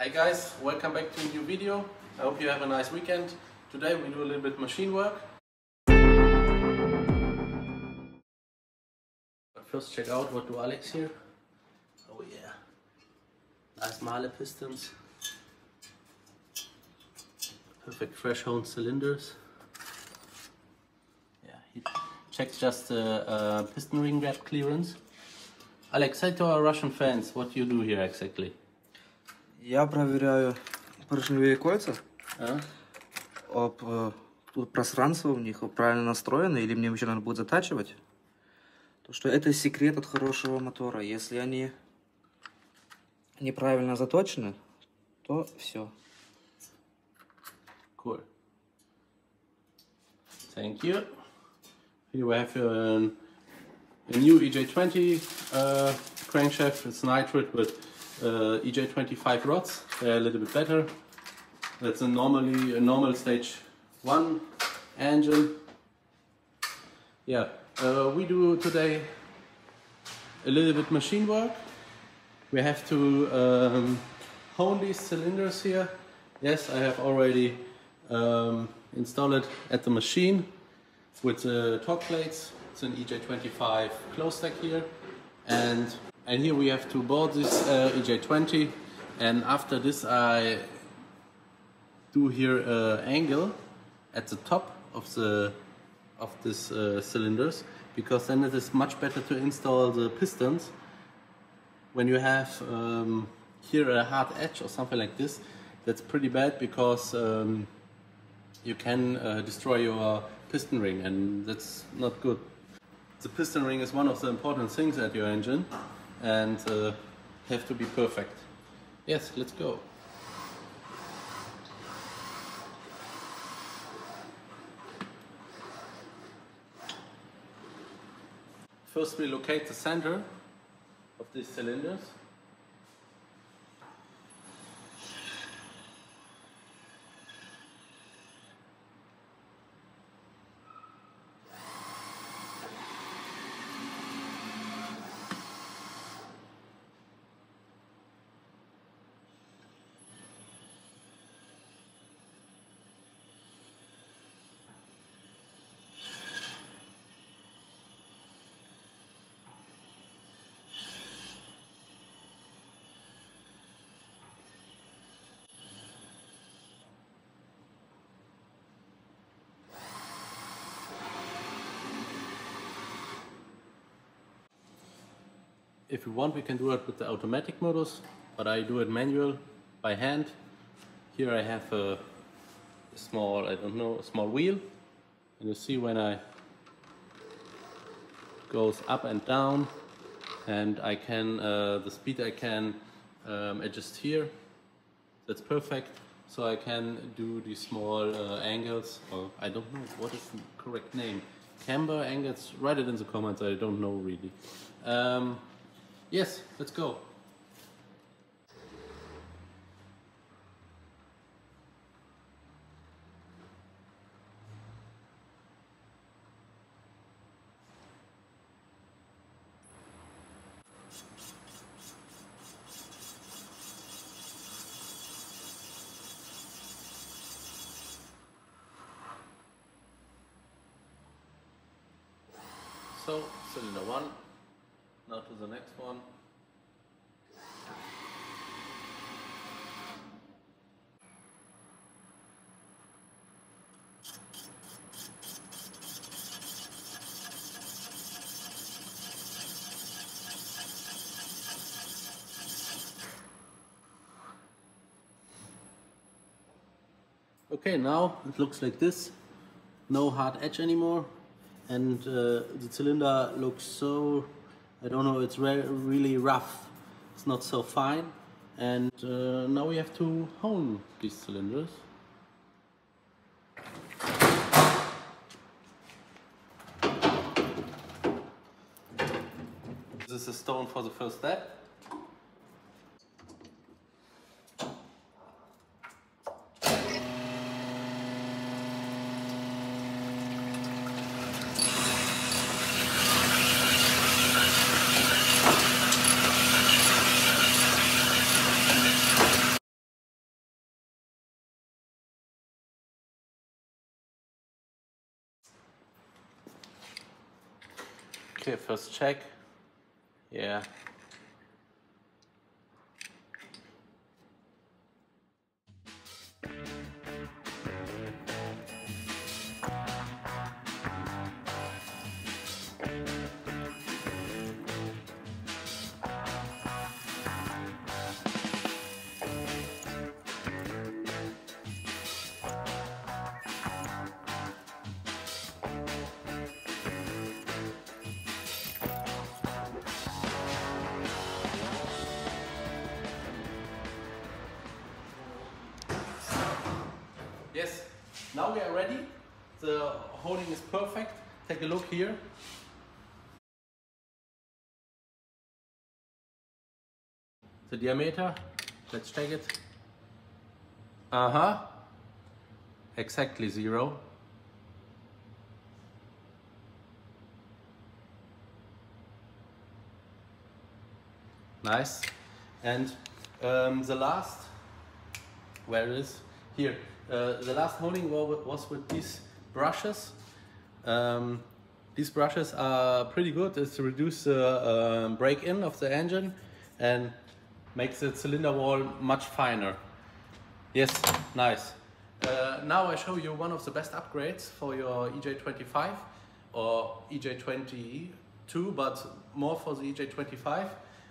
Hi guys, welcome back to a new video. I hope you have a nice weekend. Today we do a little bit machine work. But first check out what do Alex here. Oh yeah, nice Marke pistons. Perfect fresh honed cylinders. Yeah, he checked just the piston ring gap clearance. Alex, say to our Russian fans what you do here exactly. Я проверяю поршневые кольца, тут пространство у них правильно настроено, или мне еще надо будет затачивать. То, что это секрет от хорошего мотора. Если они неправильно заточены, то все. Cool. Thank you. Here we have a new EJ20 crankshaft. It's nitrate with EJ25 rods. They're a little bit better. That's a normal stage 1 engine. Yeah, we do today a little bit machine work. We have to hone these cylinders here. Yes, I have already installed it at the machine with torque plates. It's an EJ25 close stack here, and here we have to board this EJ20, and after this I do here an angle at the top of this cylinders, because then it is much better to install the pistons. When you have here a hard edge or something like this, that's pretty bad, because you can destroy your piston ring, and that's not good. The piston ring is one of the important things at your engine, and have to be perfect. Yes, let's go. First we locate the center of these cylinders. If you want, we can do it with the automatic modus, but I do it manual by hand. Here I have a small, a small wheel, and you see when I goes up and down, and I can the speed I can adjust here. That's perfect. So I can do these small angles, or I don't know what is the correct name. Camber angles. Write it in the comments. I don't know really. Yes, let's go. So, cylinder 1. Now to the next one. Okay, now it looks like this. No hard edge anymore, and the cylinder looks so, I don't know, it's really rough. It's not so fine, and now we have to hone these cylinders. This is a stone for the first step. Okay, first check. Yeah. Yes, now we are ready. The holding is perfect. Take a look here. The diameter, let's check it. Exactly 0. Nice. And the last, where it is? Here. The last holding was with these brushes. These brushes are pretty good. It's to reduce the break-in of the engine and makes the cylinder wall much finer. Yes, nice. Now I show you one of the best upgrades for your EJ25 or EJ22, but more for the EJ25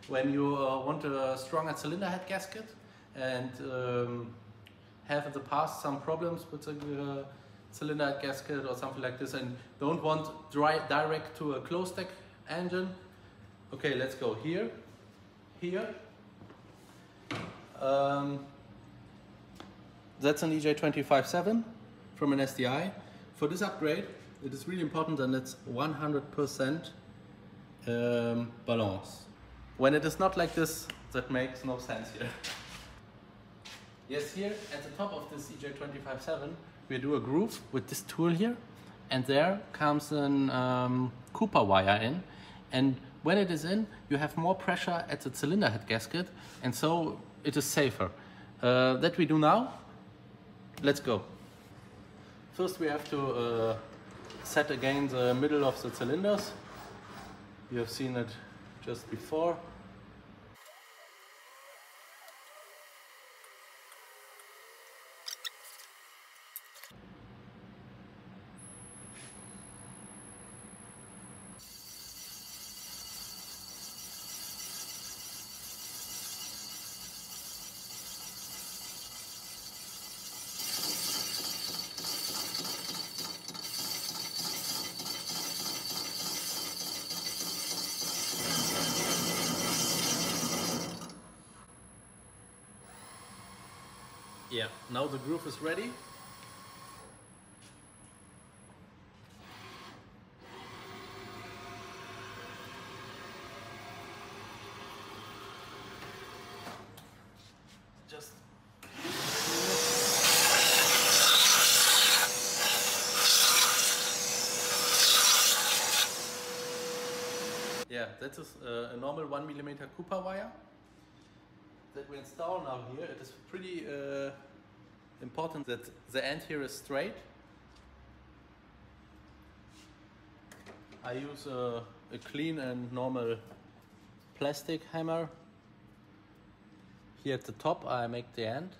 when you want a stronger cylinder head gasket and have in the past some problems with the cylinder head gasket or something like this and don't want direct to a closed deck engine. Okay, let's go here. That's an EJ25/7 from an SDI. For this upgrade, it is really important that it's 100% balance. When it is not like this, that makes no sense here. Yes, here at the top of this EJ25/7, we do a groove with this tool here, and there comes an Cooper wire in, and when it is in, you have more pressure at the cylinder head gasket, and so it is safer. That we do now. Let's go. First we have to set again the middle of the cylinders. You have seen it just before. Yeah, now the groove is ready. Just yeah, that is a normal 1mm Cooper wire that we install now here. It is pretty important that the end here is straight. I use a clean and normal plastic hammer. Here at the top I make the end.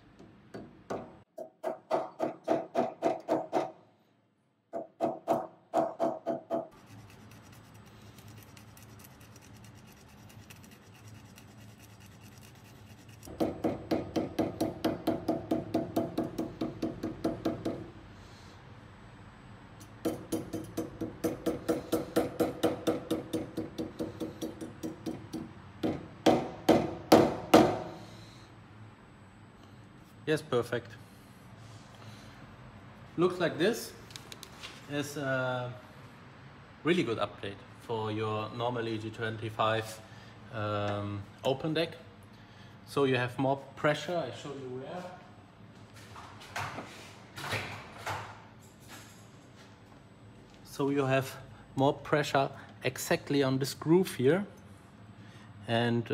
Yes, perfect. Looks like this is a really good upgrade for your normal EJ25 open deck. So you have more pressure. I show you where. So you have more pressure exactly on this groove here, and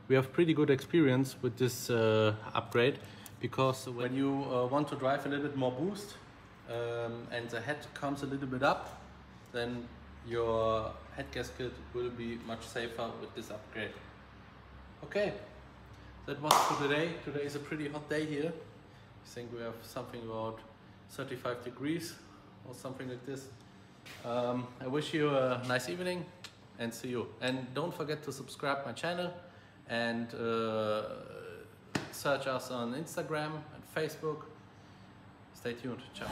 we have pretty good experience with this upgrade, because when you want to drive a little bit more boost and the head comes a little bit up, then your head gasket will be much safer with this upgrade. Okay, that was for today. Today is a pretty hot day here. I think we have something about 35 degrees or something like this. I wish you a nice evening and see you. And don't forget to subscribe my channel and search us on Instagram and Facebook. Stay tuned. Ciao.